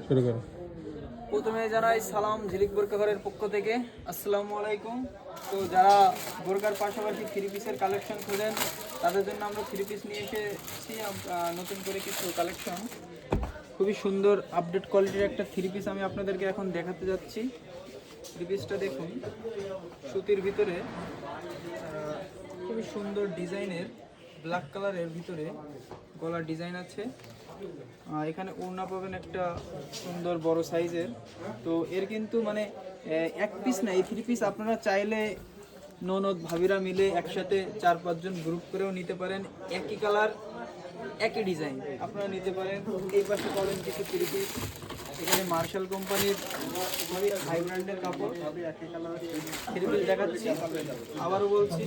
শুরু করো। প্রথমে জানাই সালাম ঝিলিক বোরকা ঘরের পক্ষ থেকে, আসসালামু আলাইকুম। তো যারা বোরকার পাশাপাশি থ্রি পিসের কালেকশন খোঁজেন তাদের জন্য আমরা থ্রি পিস নিয়ে এসেছি নতুন করে কিছু কালেকশন। খুবই সুন্দর আপডেট কোয়ালিটির একটা থ্রি পিস আমি আপনাদেরকে এখন দেখাতে যাচ্ছি। থ্রি পিসটা দেখুন, সুতির ভিতরে খুবই সুন্দর ডিজাইনের ব্ল্যাক কালারের ভিতরে গলার ডিজাইন আছে। এখানে ওড়না পাবেন একটা সুন্দর বড় সাইজের। তো এর কিন্তু মানে এক পিস না, এই থ্রি পিস আপনারা চাইলে ননদ ভাবিরা মিলে একসাথে 4-5 জন গ্রুপ করেও নিতে পারেন। একই কালার একই ডিজাইন আপনারা নিতে পারেন। এই পাশে পাবেন কিছু থ্রি পিস, এখানে মার্শাল কোম্পানির খুবই হাই ব্র্যান্ডের কাপড় থ্রি পিস দেখাচ্ছি। আবারও বলছি,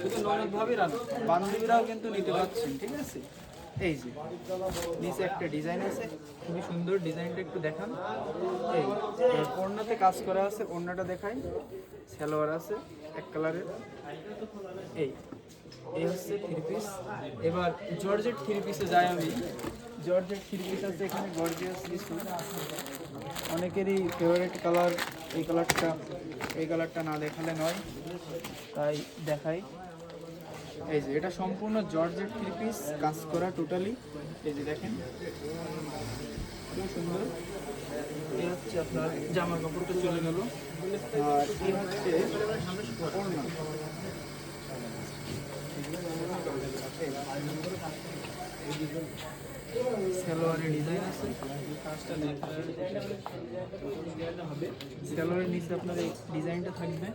শুধু ননদ ভাবিরা না, বান্ধবীরাও কিন্তু নিতে পারছেন, ঠিক আছে। এই যে নিচে একটা ডিজাইন আছে, খুবই সুন্দর ডিজাইনটা একটু দেখান। এই ওড়নাতে কাজ করা আছে, ওড়নাটা দেখাই। সালোয়ার আছে এক কালারের। এই হচ্ছে থ্রি পিস। এবার জর্জেট থ্রি পিসে যাই আমি। জর্জেট থ্রি পিস আছে এখানে, গর্জিয়াস কিছু, অনেকেরই ফেভারিট কালার এই কালারটা। এই কালারটা না দেখালে নয়, তাই দেখাই। এই যে এটা সম্পূর্ণ জর্জেট থ্রি পিস, কাজ করা টোটালি। এই যে দেখেন খুব সুন্দর। এই হচ্ছে আপনার জামার কাপড়টা চলে গেল। আর এই হচ্ছে ওড়না। সালোয়ারের ডিজাইন আছে, সালোয়ারের নিচে আপনার এই ডিজাইনটা থাকবে।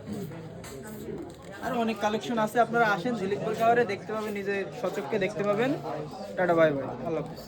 আর অনেক কালেকশন আছে, আপনারা আসেন ঝিলিক বোরকা ঘরে, দেখতে পাবেন, নিজে সচক্ষে দেখতে পাবেন। টাটা, বাই বাই, আল্লাহ হাফেজ।